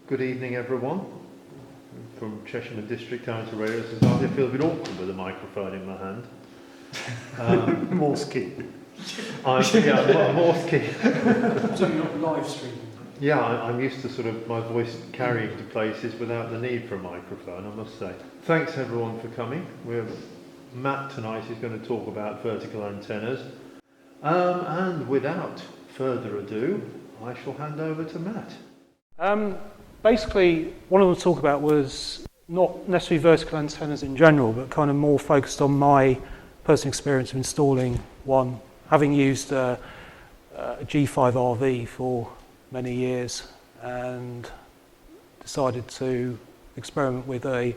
Good evening, everyone. From Cheshire District Amateur Radio Society. I feel a bit awkward with a microphone in my hand. Morse key. Morse key. So you're not live streaming? Yeah, I'm used to sort of my voice carrying to places without the need for a microphone, I must say. Thanks everyone for coming. Matt tonight is going to talk about vertical antennas. And without further ado, I shall hand over to Matt. Basically, what I want to talk about was not necessarily vertical antennas in general, but kind of more focused on my personal experience of installing one, having used a G5RV for many years and decided to experiment with a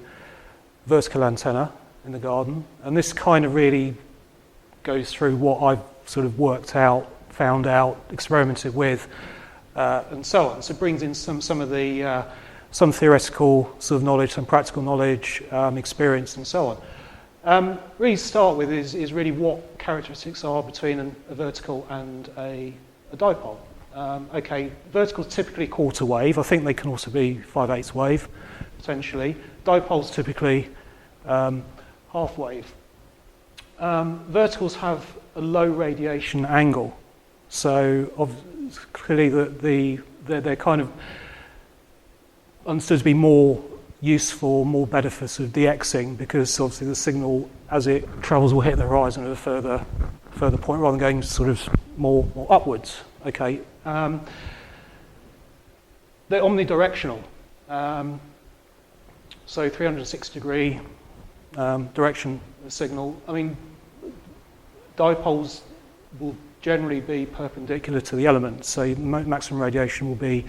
vertical antenna in the garden. And this kind of really goes through what I've sort of worked out, found out, experimented with, and so on. So it brings in some of the some theoretical sort of knowledge, some practical knowledge, experience, and so on. Really to start with is really what characteristics are between a vertical and a dipole. Okay, vertical is typically quarter wave. I think they can also be 5/8 wave, potentially. Dipoles typically half wave. Verticals have a low radiation angle, so clearly they're kind of understood to be more useful, more better for sort of DXing, because obviously the signal as it travels will hit the horizon at a further point rather than going sort of more upwards. Okay, they're omnidirectional, so 360-degree direction of signal. I mean, dipoles will generally be perpendicular to the element, so maximum radiation will be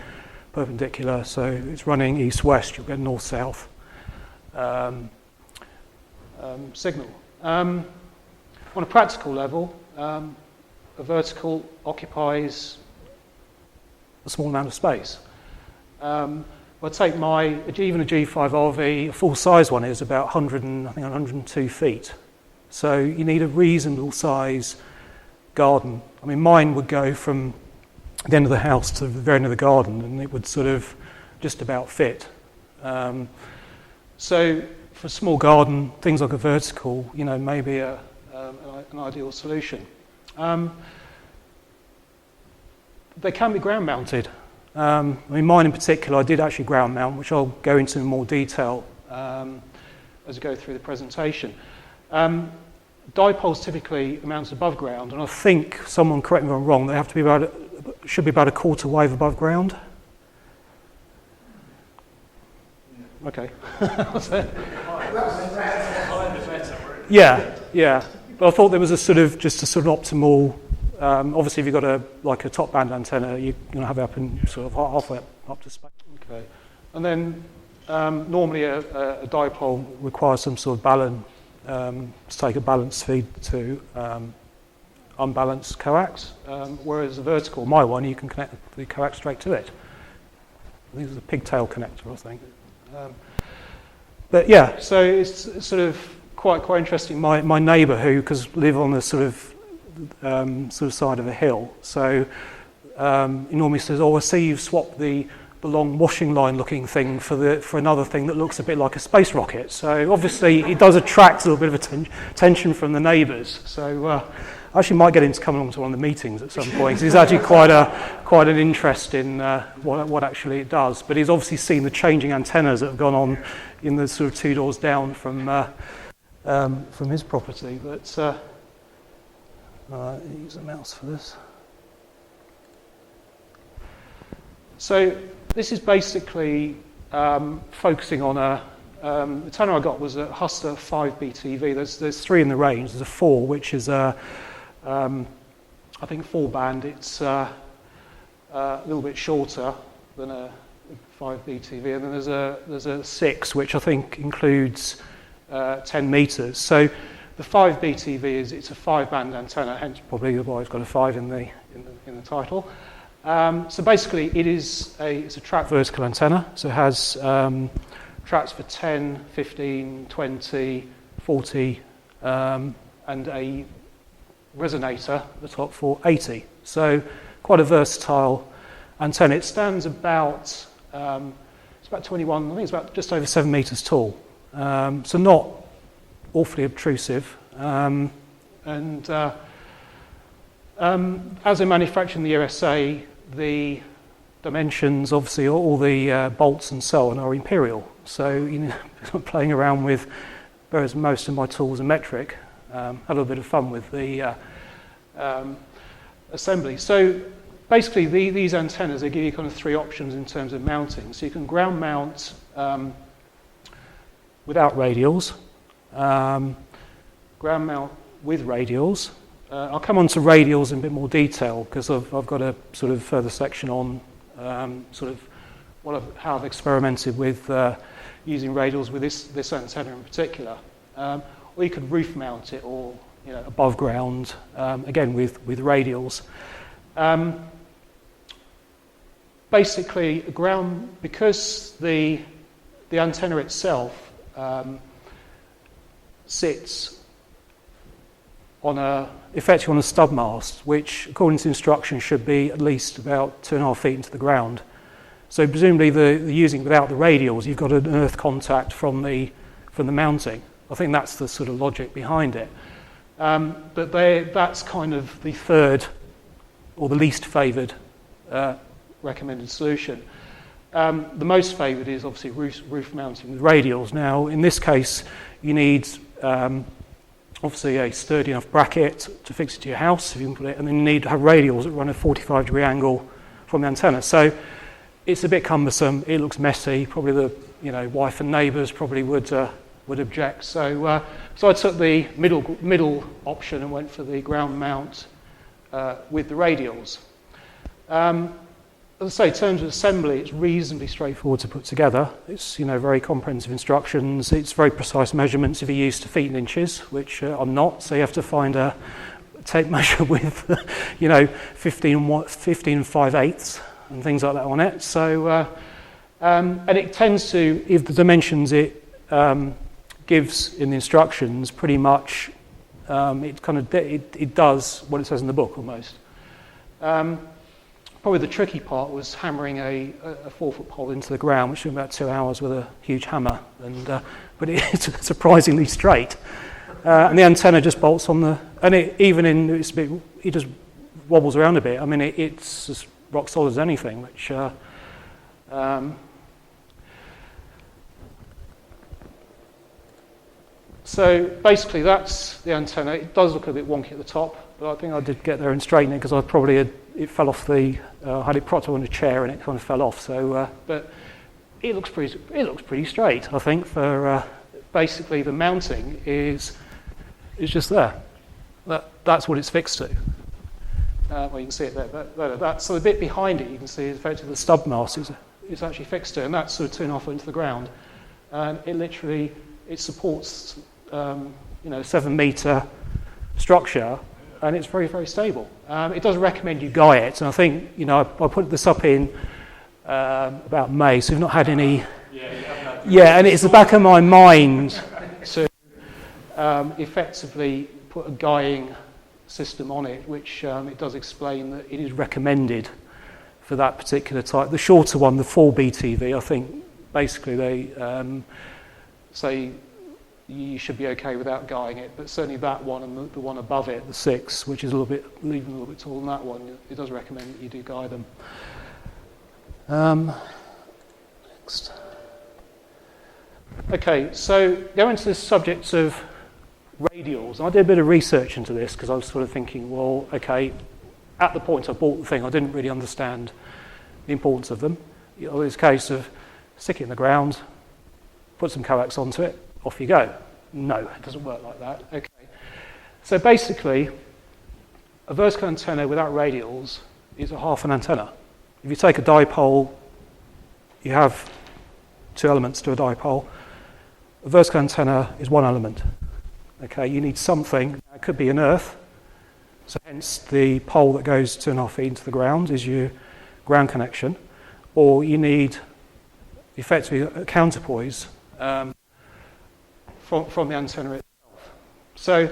perpendicular, so it's running east-west, you'll get north-south signal. On a practical level, a vertical occupies a small amount of space. I'd take even a G5RV, a full-size one is about 102 feet. So you need a reasonable size garden. I mean, mine would go from the end of the house to the very end of the garden, and it would sort of just about fit. So for a small garden, things like a vertical, maybe an ideal solution. They can be ground mounted. I mean, mine in particular, I did actually ground mount, which I'll go into in more detail as I go through the presentation. Dipoles typically mount above ground, and I think, someone correct me if I'm wrong, they have to be should be about a quarter wave above ground. Okay. Yeah. But I thought there was just a sort of optimal. Obviously, if you've got a top band antenna, you're going to have it up in sort of halfway up to space. Okay. And then normally a dipole requires some sort of balun to take a balanced feed to unbalanced coax, whereas a vertical, my one, you can connect the coax straight to it. I think it's a pigtail connector, I think. But yeah, so it's sort of quite interesting. My neighbour, who live on the sort of side of a hill, so he normally says, "Oh, I see you've swapped the long washing line looking thing for another thing that looks a bit like a space rocket." So obviously it does attract a little bit of attention from the neighbours. So I actually might get him to come along to one of the meetings at some point. He's actually quite an interest in what actually it does. But he's obviously seen the changing antennas that have gone on in the sort of two doors down from his property. But use a mouse for this. So this is basically focusing on the antenna I got was a Huster 5BTV. There's three in the range. There's a 4, which is I think 4-band. It's a little bit shorter than a 5BTV, and then there's a 6, which I think includes 10 meters. So the 5BTV it's a 5-band antenna, hence probably why it's got a 5 in the title. So basically, it's a tracked vertical antenna. So it has tracks for 10, 15, 20, 40, and a resonator at the top for 80. So quite a versatile antenna. It stands about about 21, I think it's about just over 7 metres tall. So not awfully obtrusive. As they're manufactured in the USA, the dimensions, obviously, all the bolts and so on are imperial. So, I'm playing around with, whereas most of my tools are metric, had a little bit of fun with the assembly. So, basically, these antennas, they give you kind of 3 options in terms of mounting. So you can ground mount without radials, ground mount with radials. I'll come on to radials in a bit more detail because I've got a sort of further section on how I've experimented with using radials with this antenna in particular. Or you could roof mount it, or above ground, again with radials. Basically, because the antenna itself sits effectively on a stub mast, which, according to instructions, should be at least about 2.5 feet into the ground. So presumably, using it without the radials, you've got an earth contact from the mounting. I think that's the sort of logic behind it. But that's kind of the third or the least favoured recommended solution. The most favoured is obviously roof mounting with radials. Now, in this case, you need obviously a sturdy enough bracket to fix it to your house, if you can put it, and then you need to have radials that run a 45-degree angle from the antenna. So it's a bit cumbersome. It looks messy. Probably the wife and neighbours probably would object. So I took the middle option and went for the ground mount with the radials. As I say, in terms of assembly, it's reasonably straightforward to put together. It's very comprehensive instructions. It's very precise measurements if you're used to feet and inches, which I'm not. So you have to find a tape measure with 15 5/8 and things like that on it. So and it tends to, if the dimensions it gives in the instructions, pretty much it does what it says in the book almost. Probably the tricky part was hammering a 4-foot pole into the ground, which took about 2 hours with a huge hammer, but it's surprisingly straight. And the antenna just bolts on it just wobbles around a bit. I mean, it's as rock solid as anything, which so basically that's the antenna. It does look a bit wonky at the top, but I think I did get there and straighten it because it fell off I had it propped on a chair and it kind of fell off. So, but it looks pretty straight, I think. For basically the mounting is just there. That's what it's fixed to. Well, you can see it there. So the bit behind it, you can see, is effectively the stub mast. It's actually fixed to, and that's sort of 2.5 foot into the ground. And it supports 7-metre structure. And it's very, very stable. It does recommend you guy it, and I think I put this up in about May, so we've not had any. Yeah, and it's the back of my mind to effectively put a guying system on it, which it does explain that it is recommended for that particular type. The shorter one, the 4BTV, I think basically they say you should be okay without guying it, but certainly that one and the one above it, the 6, which is even a little bit taller than that one, it does recommend that you do guy them. Next. Okay, so going to the subject of radials, and I did a bit of research into this because I was sort of thinking, well, okay, at the point I bought the thing, I didn't really understand the importance of them. It was a case of stick it in the ground, put some coax onto it, off you go. No, it doesn't work like that. Okay. So basically, a vertical antenna without radials is a half an antenna. If you take a dipole, you have 2 elements to a dipole. A vertical antenna is 1 element. Okay, you need something. It could be an earth. So hence the pole that goes 2.5 feet into the ground is your ground connection. Or you need effectively a counterpoise from the antenna itself. So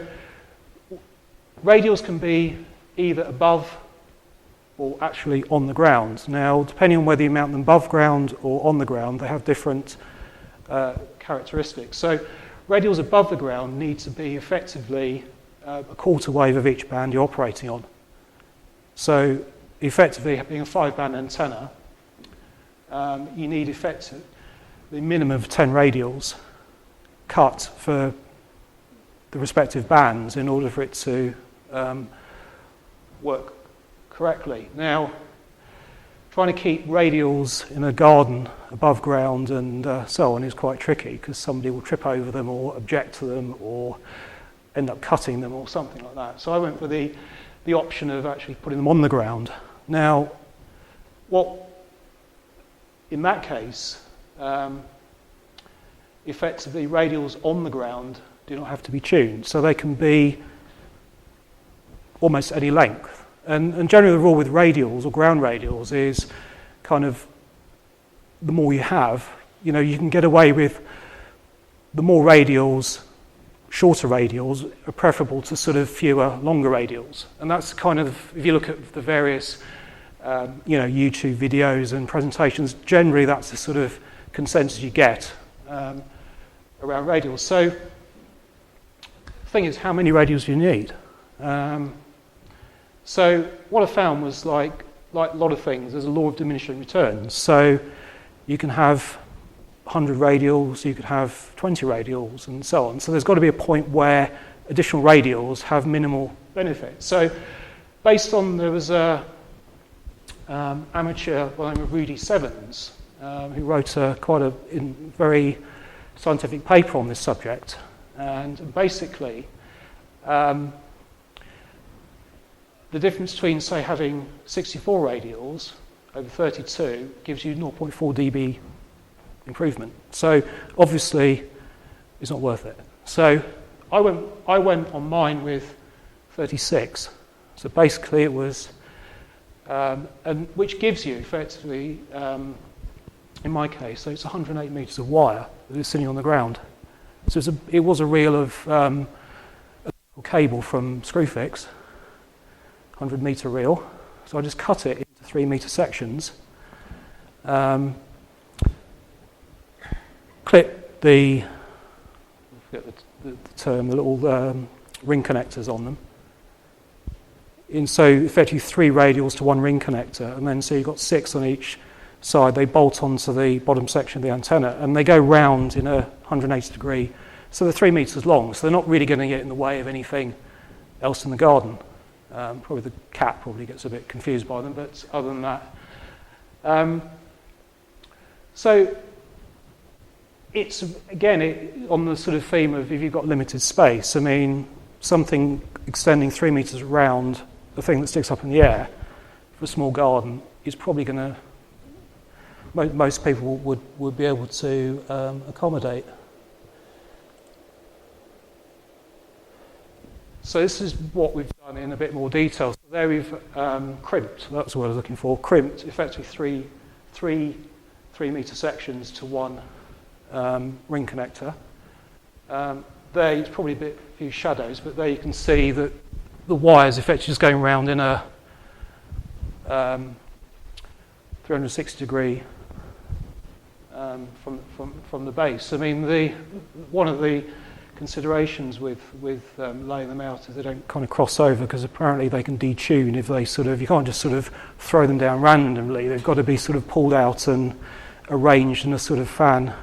radials can be either above or actually on the ground. Now, depending on whether you mount them above ground or on the ground, they have different characteristics. So radials above the ground need to be effectively a quarter wave of each band you're operating on. So effectively, being a 5-band antenna, you need effectively the minimum of 10 radials cut for the respective bands in order for it to work correctly. Now, trying to keep radials in a garden above ground and so on is quite tricky because somebody will trip over them or object to them or end up cutting them or something like that. So I went for the option of actually putting them on the ground. Now, in that case, effectively radials on the ground do not have to be tuned, so they can be almost any length. And generally the rule with radials or ground radials is kind of the more you have, you can get away with the more radials, shorter radials are preferable to sort of fewer longer radials. And that's kind of, if you look at the various YouTube videos and presentations, generally that's the sort of consensus you get around radials. So the thing is, how many radials do you need? So what I found was like a lot of things, there's a law of diminishing returns. So you can have 100 radials, you could have 20 radials, and so on. So there's got to be a point where additional radials have minimal benefit. So based on, there was a amateur by the name of Rudy Sevens, who wrote quite a very scientific paper on this subject. And basically, the difference between, say, having 64 radials over 32 gives you 0.4 dB improvement. So obviously, it's not worth it. So I went on mine with 36. So basically, it was, and which gives you effectively, in my case, so it's 108 meters of wire that is sitting on the ground. So it was a reel of a cable from Screwfix, 100 meter reel. So I just cut it into 3 meter sections, clip the term, the little ring connectors on them. So effectively 3 radials to 1 ring connector, and then so you've got 6 on each side. They bolt onto the bottom section of the antenna, and they go round in a 180 degree. So they're 3 meters long, so they're not really going to get in the way of anything else in the garden. Probably the cat probably gets a bit confused by them, but other than that. So it's, again, on the sort of theme of if you've got limited space, I mean, something extending 3 meters around the thing that sticks up in the air for a small garden is probably going to, most people would be able to accommodate. So this is what we've done in a bit more detail. So there we've crimped, that's what I was looking for, crimped effectively three meter sections to 1 ring connector. There, it's probably a few shadows, but there you can see that the wires effectively just going around in a 360 degree from the base. I mean, one of the considerations with laying them out is they don't kind of cross over, because apparently they can detune if they you can't just sort of throw them down randomly. They've got to be sort of pulled out and arranged in a sort of fan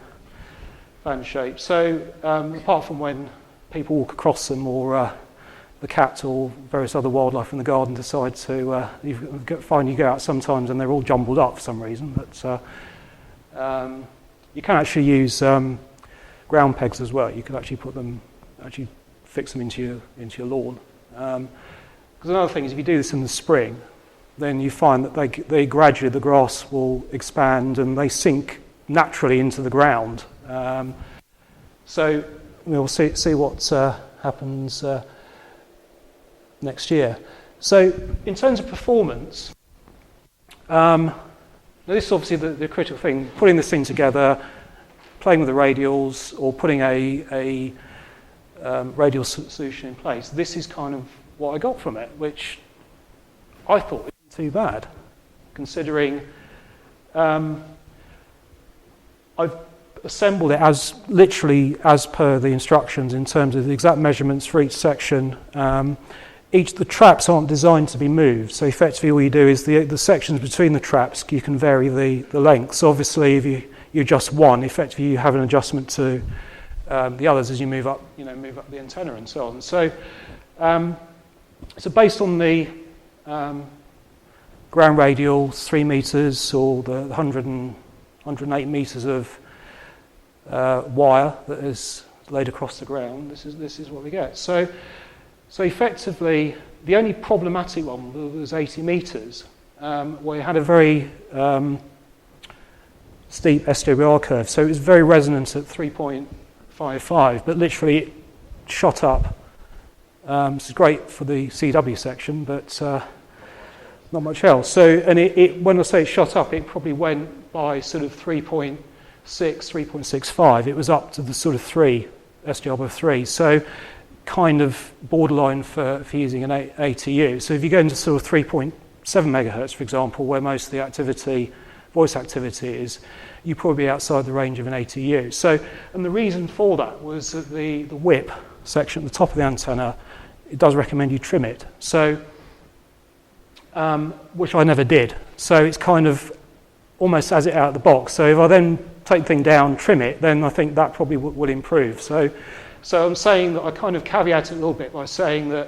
shape. So apart from when people walk across them, or the cat or various other wildlife in the garden decide to, you go out sometimes and they're all jumbled up for some reason, but you can actually use ground pegs as well. You could actually fix them into your lawn. Because another thing is, if you do this in the spring, then you find that they gradually, the grass will expand and they sink naturally into the ground. So we'll see what happens next year. So in terms of performance, this is obviously the critical thing, putting this thing together, playing with the radials, or putting a radial solution in place. This is kind of what I got from it, which I thought was too bad, considering I've assembled it as literally as per the instructions in terms of the exact measurements for each section. The traps aren't designed to be moved, so effectively all you do is the sections between the traps, you can vary the length. So obviously if you adjust one, effectively you have an adjustment to the others as you move up the antenna and so on. So based on the ground radial 3 meters or the 108 meters of wire that is laid across the ground, this is what we get. So effectively, the only problematic one was 80 meters, where it had a very steep SWR curve. So it was very resonant at 3.55, but literally it shot up. This is great for the CW section, but not much else. So, and when I say it shot up, it probably went by sort of 3.6, 3.65. It was up to the sort of 3, SDR above 3. So kind of borderline for using an ATU. So if you go into sort of 3.7 megahertz, for example, where most of the activity, voice activity is, you're probably outside the range of an ATU. So, and the reason for that was that the whip section at the top of the antenna, it does recommend you trim it. So, which I never did. So it's kind of almost has it out of the box. So if I then take the thing down, trim it, then I think that probably will improve. So I'm saying that I kind of caveat it a little bit by saying that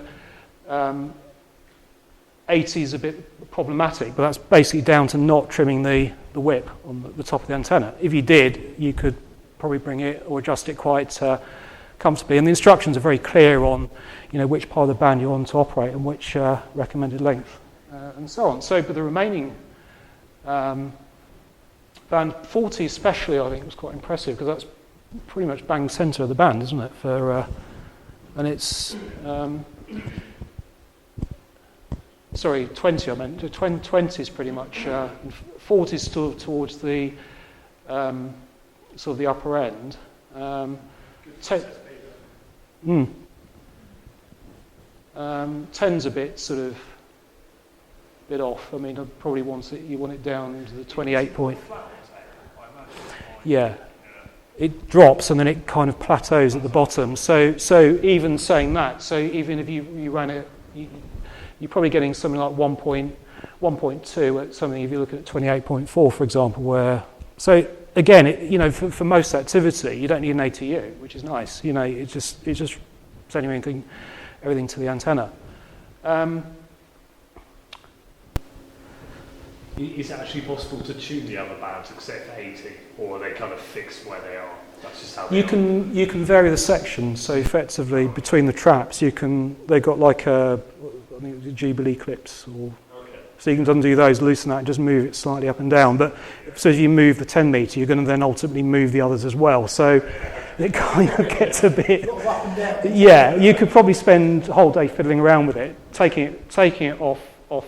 80 is a bit problematic, but that's basically down to not trimming the whip on the top of the antenna. If you did, you could probably bring it or adjust it quite comfortably. And the instructions are very clear on, which part of the band you want to operate and which recommended length and so on. So, but the remaining band 40 especially, I think, was quite impressive because that's pretty much bang centre of the band, isn't it? And it's 20. I meant 20 is pretty much 40 is still towards the sort of the upper end. 10's a bit sort of bit off. I mean, I probably you want it down to the 28 point. Yeah. It drops and then it kind of plateaus at the bottom. So even saying that, so even if you ran it, you're probably getting something like 1.2 at something if you look at 28.4, for example, where, so again, for most activity, you don't need an ATU, which is nice. It just sending everything to the antenna. Is it actually possible to tune the other bands except for 80, or are they kind of fixed where they are? That's just how they are. You can vary the section. So effectively, between the traps, they've got like I think it was a Jubilee clips, so you can undo those, loosen that, and just move it slightly up and down. But so as you move the 10 meter, you're going to then ultimately move the others as well. So it kind of gets a bit. Yeah, you could probably spend a whole day fiddling around with it, taking it off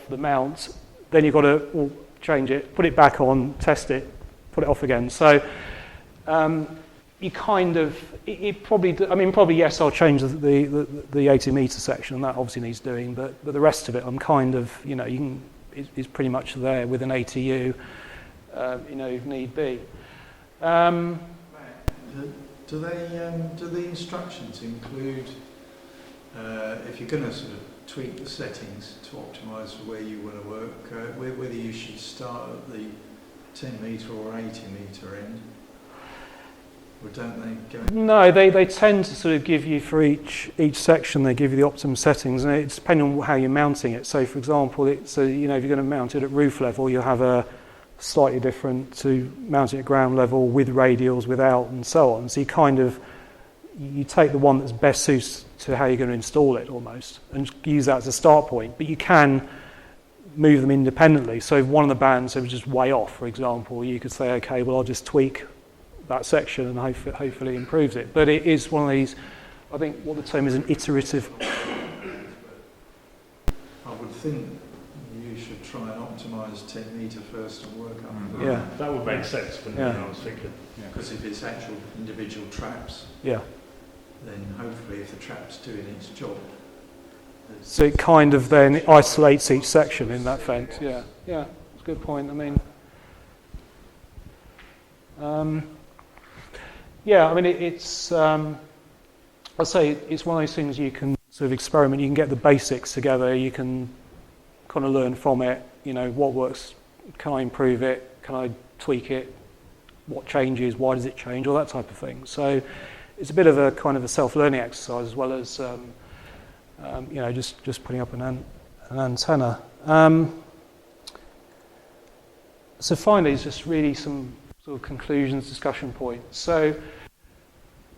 the mount. Then you've got to change it, put it back on, test it, put it off again. So you kind of, probably yes, I'll change the 80 meter section, and that obviously needs doing, but the rest of it, I'm kind of, is pretty much there with an ATU, if need be. Do the instructions include, if you're going to sort of tweak the settings to optimise for where you want to work, whether you should start at the 10 metre or 80 metre end? Or don't they go? No, they tend to sort of give you for each section, they give you the optimum settings, and it's depending on how you're mounting it. So, for example, if you're going to mount it at roof level, you'll have a slightly different to mount it at ground level with radials, without, and so on. So you take the one that's best suited to how you're going to install it almost, and use that as a start point. But you can move them independently. So if one of the bands was just way off, for example, you could say, okay, well, I'll just tweak that section and hopefully improves it. But it is one of these, I think what the term is an iterative. I would think you should try and optimise 10 metre first and work up. Yeah. That would make sense, wouldn't it? I was thinking. Because if it's actual individual traps, yeah, then hopefully if the trap's doing its job, So it kind of then isolates each section in that fence. Yeah, yeah, that's a good point. I mean, yeah, I mean it's. I'd say it's one of those things you can sort of experiment. You can get the basics together. You can kind of learn from it. You know, what works. Can I improve it? Can I tweak it? What changes? Why does it change? All that type of thing. So it's a bit of a kind of a self-learning exercise as well as you know, just putting up an antenna. So finally, it's just really some sort of conclusions, discussion points. So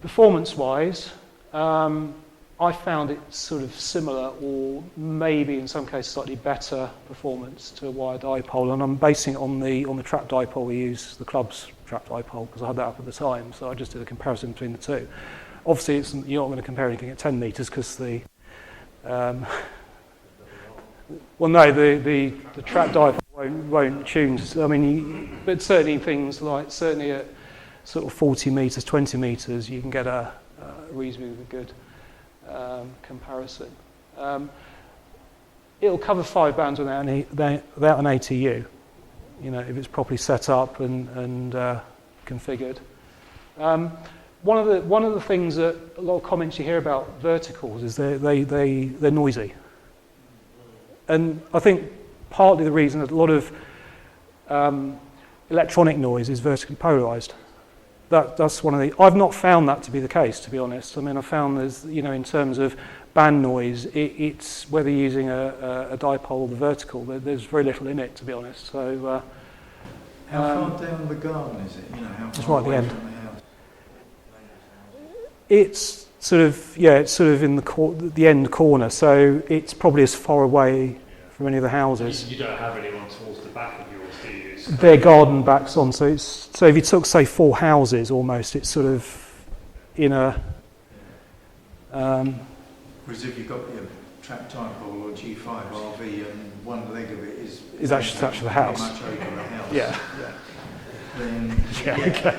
performance-wise, I found it sort of similar, or maybe in some cases slightly better performance to a wire dipole, and I'm basing it on the trap dipole we use, the club's trap dipole, because I had that up at the time, so I just did a comparison between the two. Obviously, you're not going to compare anything at 10 metres because the well, no, the trap dipole won't tune. I mean, but certainly things like certainly at sort of 40 metres, 20 metres, you can get a reasonably good comparison. It'll cover 5 bands without an ATU, you know, if it's properly set up and configured. One of the things that a lot of comments you hear about verticals is they're noisy, and I think partly the reason that a lot of electronic noise is vertically polarized. That's one of the. I've not found that to be the case, to be honest. I mean, I found there's, you know, in terms of band noise, it's whether you're using a dipole or the vertical, there's very little in it, to be honest. So. How far down the garden is it? You know, how far it's right at the away end. from the house? It's sort of, yeah, it's sort of in the end corner, so it's probably as far away from any of the houses. You don't have anyone towards the back of yours, do you? Their garden backs on, so if you took, say, 4 houses almost, it's sort of in a. Whereas if you've got your trap dipole or G5 RV and one leg of it is actually attached to the house. Much over the house. Yeah. Then Yeah. Okay.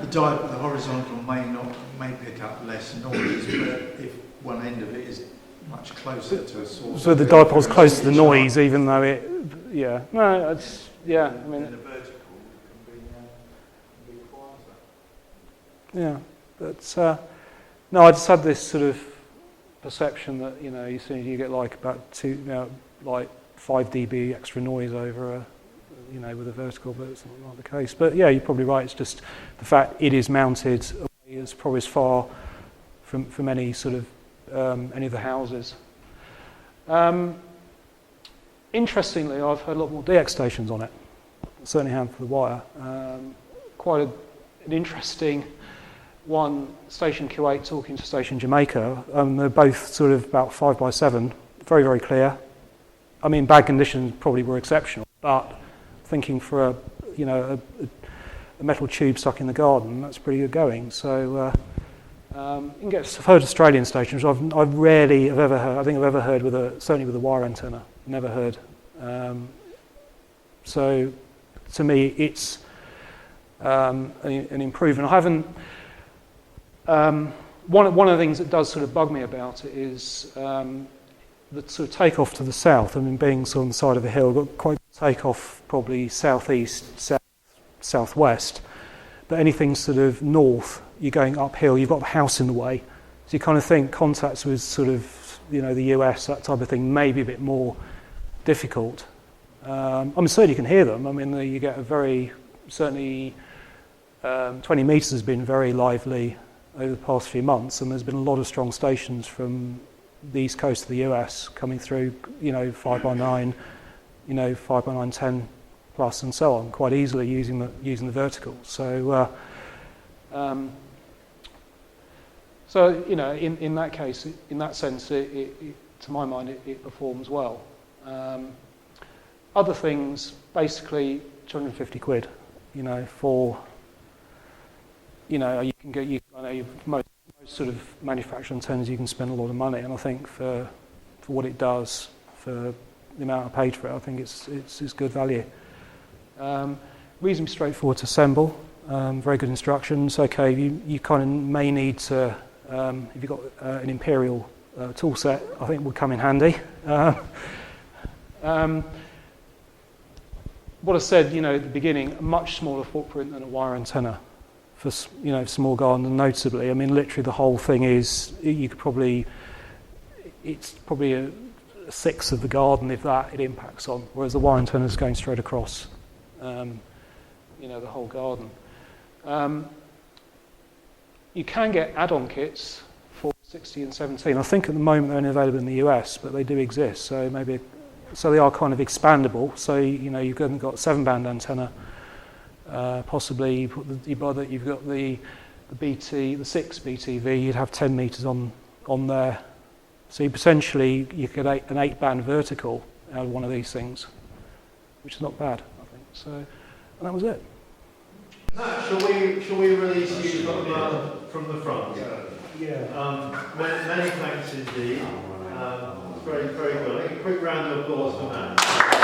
the horizontal may pick up less noise, but if one end of it is much closer to a source. So the dipole's close to the noise, even though it. Yeah. No, it's. Yeah. I mean. Then the vertical can be quieter. Yeah. But no, I just had this sort of perception that, you know, you see you get like about like 5 dB extra noise over a, you know, with a vertical, but it's not the case. But yeah, you're probably right. It's just the fact it is mounted away is probably as far from any sort of any of the houses. Interestingly, I've heard a lot more DX stations on it. Certainly have for the wire. Quite an interesting one, Station Kuwait talking to Station Jamaica. They're both sort of about 5x7, very, very clear. I mean, bad conditions probably were exceptional, but thinking for a metal tube stuck in the garden, that's pretty good going. So you can get. I've heard Australian stations. I've rarely have ever heard. I think I've ever heard certainly with a wire antenna. Never heard. So to me, it's an improvement. I haven't. One of the things that does sort of bug me about it is the sort of takeoff to the south. I mean, being sort of on the side of a hill, got quite takeoff probably southeast, southwest. But anything sort of north, you're going uphill. You've got the house in the way, so you kind of think contacts with sort of, you know, the US, that type of thing, may be a bit more difficult. I mean, certainly you can hear them. I mean, you get a very certainly 20 metres has been very lively over the past few months, and there's been a lot of strong stations from the east coast of the US coming through, you know, 5x9, you know, 5x9, 10 plus, and so on, quite easily using the vertical. So, so you know, in that case, in that sense, it to my mind, it performs well. Other things, basically, 250 quid, you know, for. You know, you can get. I know most sort of manufacturing antennas, you can spend a lot of money, and I think for what it does, for the amount I paid for it, I think it's good value. Reasonably straightforward to assemble. Very good instructions. Okay, you kind of may need to, if you've got an Imperial tool set, I think, would come in handy. What I said, at the beginning, a much smaller footprint than a wire antenna for, small garden, and notably, I mean, literally the whole thing is, it's probably a sixth of the garden, if that, it impacts on, whereas the wire antenna is going straight across, the whole garden. You can get add-on kits for 16 and 17. I think at the moment they're only available in the US, but they do exist, so they are kind of expandable. So, you've got 7-band antenna, possibly you've got the BT, the 6 BTV, you'd have 10 metres on there. So you could get an 8-band vertical out of one of these things, which is not bad, I think. So, and that was it. Matt, shall we release you from the front? Yeah. Many thanks indeed. Very, very good. A quick round of applause for Matt.